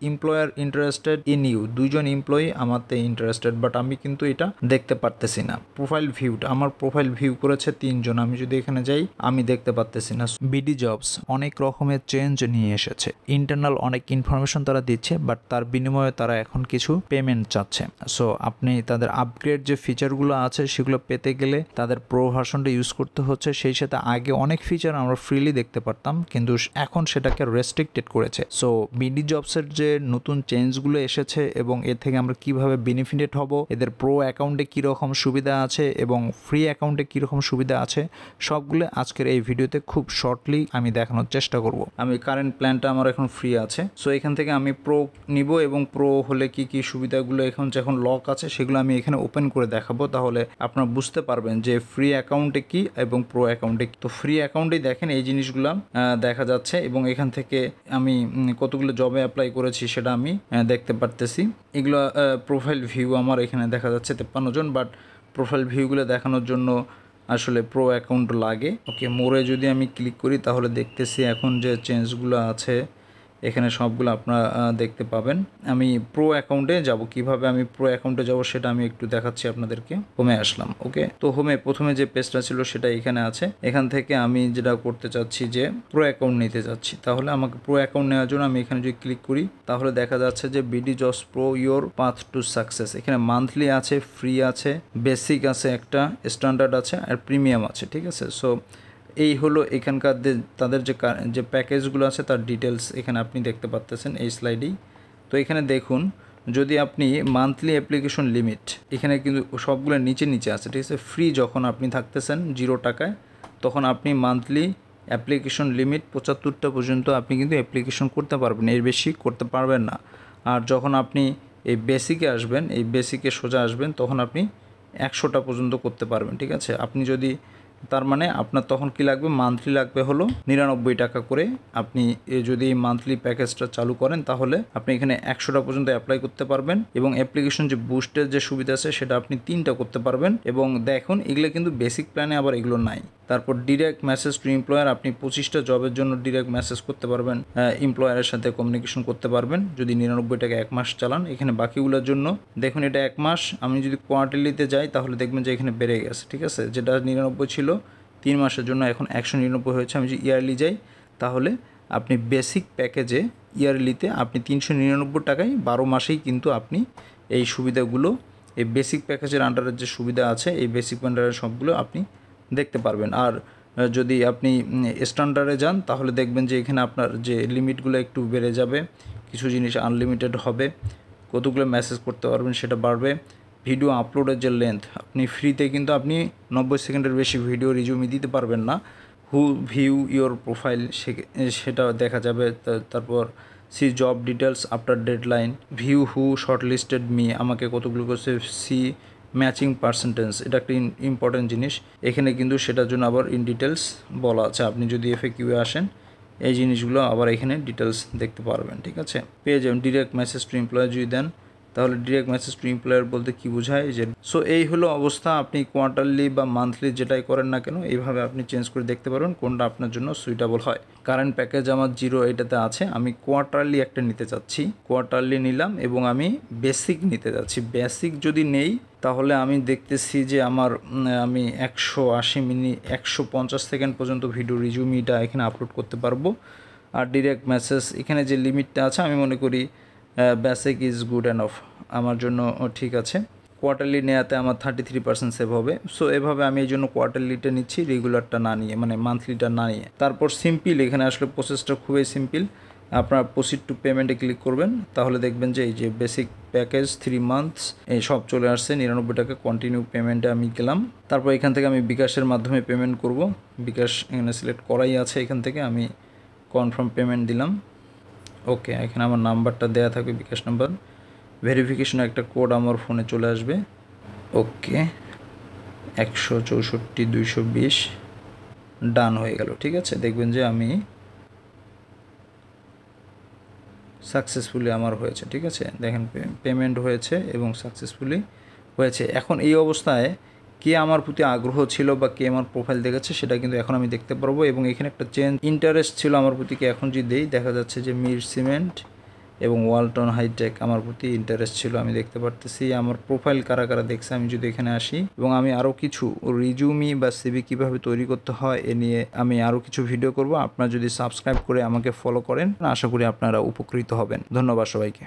Employer interested in you, দুইজন employee আমাতে interested, but আমি কিন্তু এটা দেখতে পারতেছি না। প্রোফাইল ভিউটা, আমার প্রোফাইল ভিউ করেছে 3 জন, আমি যদি এখানে যাই আমি দেখতে পারতেছি না। বিডি জবস অনেক রকমের চেঞ্জ নিয়ে এসেছে, ইন্টারনাল অনেক ইনফরমেশন তারা দিচ্ছে, বাট তার বিনিময়ে তারা এখন কিছু পেমেন্ট চাচ্ছে। সো আপনি তাদের আপগ্রেড যে ফিচারগুলো আছে সেগুলো পেতে গেলে তাদের প্রো ভার্সনটা ইউজ করতে হচ্ছে। সেই সাথে আগে অনেক ফিচার আমরা ফ্রিলি দেখতে পারতাম, কিন্তু এখন সেটাকে রেস্ট্রিক্টেড করেছে। সো বিডি জবসের যে নতুন চেঞ্জগুলো এসেছে এবং এর থেকে আমরা কিভাবে বেনিফিটেড হব, এদের প্রো অ্যাকাউন্টে কীরকম সুবিধা আছে এবং ফ্রি অ্যাকাউন্টে কীরকম সুবিধা আছে, সবগুলো আজকের এই ভিডিওতে খুব শর্টলি আমি দেখানোর চেষ্টা করব। আমি কারেন্ট প্ল্যানটা আমার এখন ফ্রি আছে, সো এখান থেকে আমি প্রো নিব এবং প্রো হলে কি কি সুবিধাগুলো এখন যখন লক আছে সেগুলো আমি এখানে ওপেন করে দেখাবো, তাহলে আপনারা বুঝতে পারবেন যে ফ্রি অ্যাকাউন্টে কি এবং প্রো অ্যাকাউন্টে কি। তো ফ্রি অ্যাকাউন্টেই দেখেন এই জিনিসগুলো দেখা যাচ্ছে এবং এখান থেকে আমি কতগুলো জবে অ্যাপ্লাই করেছি সেটা আমি দেখতে পারতেছি। এগুলো প্রোফাইল ভিউ আমার এখানে দেখা যাচ্ছে 53 জন, বাট প্রোফাইল ভিউগুলো দেখানোর জন্য আসলে প্রো অ্যাকাউন্ট লাগে। ওকে, মোরে যদি আমি ক্লিক করি তাহলে দেখতেছি এখন যে চেঞ্জগুলো আছে এখানে সবগুলো আপনারা দেখতে পাবেন। আমি প্রো অ্যাকাউন্টে যাব, কিভাবে আমি প্রো অ্যাকাউন্টে যাব সেটা আমি একটু দেখাচ্ছি আপনাদেরকে। হোমে আসলাম। ওকে, তো হোমে প্রথমে যে পেজটা ছিল সেটা এখানে আছে। এখান থেকে আমি যেটা করতে চাচ্ছি যে প্রো অ্যাকাউন্ট নিতে যাচ্ছি, তাহলে আমাকে প্রো অ্যাকাউন্ট নেওয়ার জন্য আমি এখানে যদি ক্লিক করি তাহলে দেখা যাচ্ছে যে BD jobs pro your path to success. এখানে মান্থলি আছে, ফ্রি আছে, বেসিক আছে, একটা স্ট্যান্ডার্ড আছে আর প্রিমিয়াম আছে। ঠিক আছে, সো এই হলো এখানকার তাদের যে প্যাকেজগুলো আছে তার ডিটেলস এখানে আপনি দেখতে পাচ্তেছেন এই স্লাইডেই। তো এখানে দেখুন, যদি আপনি মান্থলি অ্যাপ্লিকেশন লিমিট, এখানে কিন্তু সবগুলো নিচে নিচে আছে। ঠিক আছে, ফ্রি যখন আপনি থাকতেছেন 0 টাকায়, তখন আপনি মান্থলি অ্যাপ্লিকেশন লিমিট 75টা পর্যন্ত আপনি কিন্তু অ্যাপ্লিকেশন করতে পারবেন, এর বেশি করতে পারবেন না। আর যখন আপনি এই বেসিকে আসবেন, এই বেসিকে সোজা আসবেন, তখন আপনি 100টা পর্যন্ত করতে পারবেন। ঠিক আছে, আপনি যদি, তার মানে আপনার তখন কি লাগবে, মান্থলি লাগবে হলো 99 টাকা করে। আপনি যদি এই মান্থলি প্যাকেজটা চালু করেন তাহলে আপনি এখানে 100টা পর্যন্ত অ্যাপ্লাই করতে পারবেন এবং অ্যাপ্লিকেশন যে বুস্টের যে সুবিধা আছে সেটা আপনি 3টা করতে পারবেন। এবং দেখুন এগুলো কিন্তু বেসিক প্ল্যানে আবার এগুলো নাই। তারপর ডিরেক্ট মেসেজ টু এমপ্লয়ার, আপনি 25টা জবের জন্য ডিরেক্ট মেসেজ করতে পারবেন, এমপ্লয়ারের সাথে কমিউনিকেশন করতে পারবেন যদি 99 টাকা 1 মাস চালান। এখানে বাকিগুলোর জন্য দেখুন এটা 1 মাস, আমি যদি কোয়ার্টারলিতে যাই তাহলে দেখবেন যে এখানে বেড়ে গেছে। ঠিক আছে, যেটা 99 ছিল 3 মাসের জন্য এখন 199 হয়েছে। আমি যদি ইয়ারলি যাই তাহলে আপনি বেসিক প্যাকেজে ইয়ারলিতে আপনি 399 টাকায় 12 মাসেই কিন্তু আপনি এই সুবিধাগুলো, এই বেসিক প্যাকেজের আন্ডারের যে সুবিধা আছে এই বেসিক আন্ডারের সবগুলো আপনি দেখতে পারবেন। আর যদি আপনি স্ট্যান্ডার্ডে যান তাহলে দেখবেন যে এখানে আপনার যে লিমিটগুলো একটু বেড়ে যাবে, কিছু জিনিস আনলিমিটেড হবে, কতগুলো মেসেজ করতে পারবেন সেটা বাড়বে। ভিডিও আপলোডের যে লেন্থ, আপনি ফ্রিতে কিন্তু আপনি 90 সেকেন্ডের বেশি ভিডিও রিজিউমি দিতে পারবেন না। হু ভিউ ইয়োর প্রোফাইল সেটা দেখা যাবে। তারপর see job details after deadline, view who shortlisted me, আমাকে কতগুলো করছে, সি ম্যাচিং পার্সেন্টেজ, এটা একটা ইম্পর্টেন্ট জিনিস। এখানে কিন্তু সেটার জন্য আবার ইন ডিটেলস বলা আছে। আপনি যদি এফএকিউয়ে আসেন এই জিনিসগুলো আবার এখানে ডিটেলস দেখতে পারবেন। ঠিক আছে, পেয়ে যাবেন। ডিরেক্ট মেসেজ টু এমপ্লয়ার যদি দেন তাহলে ডিরেক্ট মেসেজ টু এমপ্লয়ার বলতে কী বোঝায় যে, সো এই হলো অবস্থা। আপনি কোয়ার্টারলি বা মান্থলি যেটাই করেন না কেন এইভাবে আপনি চেঞ্জ করে দেখতে পারবেন কোনটা আপনার জন্য সুইটেবল হয়। কারেন্ট প্যাকেজ আমার 0 এটাতে আছে, আমি কোয়ার্টারলি একটা নিতে চাচ্ছি, কোয়ার্টারলি নিলাম এবং আমি বেসিক নিতে যাচ্ছি। বেসিক যদি নেই তাহলে আমি দেখতেছি যে আমি 180 মিনিট 150 সেকেন্ড পর্যন্ত ভিডিও রিজিউমিটা এখানে আপলোড করতে পারবো। আর ডিরেক্ট মেসেজ এখানে যে লিমিটটা আছে আমি মনে করি বেসিক ইজ গুড এনফ, আমার জন্য ঠিক আছে। কোয়ার্টারলি নেওয়াতে আমার 33% সেভ হবে। সো এভাবে আমি এই জন্য কোয়ার্টারলিটা নিচ্ছি, রেগুলারটা না নিয়ে, মানে মান্থলিটা না নিয়ে। তারপর সিম্পল, এখানে আসলে প্রসেসটা খুবই সিম্পল। আপনার প্রসিড টু পেমেন্টে ক্লিক করবেন, তাহলে দেখবেন যে এই যে বেসিক প্যাকেজ 3 মান্থস এই সব চলে আসছে। 99 টাকা কন্টিনিউ পেমেন্টে আমি গেলাম। তারপর এখান থেকে আমি বিকাশের মাধ্যমে পেমেন্ট করব। বিকাশ এখানে সিলেক্ট করাই আছে, এখান থেকে আমি কনফার্ম পেমেন্ট দিলাম। ওকে, এখানে আমার নাম্বারটা দেওয়া থাকবে, বিকাশ নাম্বার। ভেরিফিকেশনের একটা কোড আমার ফোনে চলে আসবে। ওকে, 164-220 ডান হয়ে গেল। ঠিক আছে, দেখবেন যে আমি সাকসেসফুলি আমার হয়েছে। ঠিক আছে, দেখেন পেমেন্ট হয়েছে এবং সাকসেসফুলি হয়েছে। এখন এই অবস্থায় কে আমার প্রতি আগ্রহ ছিল বা কে আমার প্রোফাইল দেখেছে সেটা কিন্তু এখন আমি দেখতে পারবো। এবং এখানে একটা চেঞ্জ ইন্টারেস্ট ছিল আমার প্রতি, কি এখন যদি দেই দেখা যাচ্ছে যে মির সিমেন্ট এবং ওয়ালটন হাইটেক আমার প্রতি ইন্টারেস্ট ছিল। আমি দেখতে পারতেছি আমার প্রোফাইল কারা কারা দেখছে। আমি যদি এখানে আসি এবং আমি আরও কিছু রিজুমি বা সিভি কিভাবে তৈরি করতে হয় এ নিয়ে আমি আরও কিছু ভিডিও করব। আপনারা যদি সাবস্ক্রাইব করে আমাকে ফলো করেন আশা করি আপনারা উপকৃত হবেন। ধন্যবাদ সবাইকে।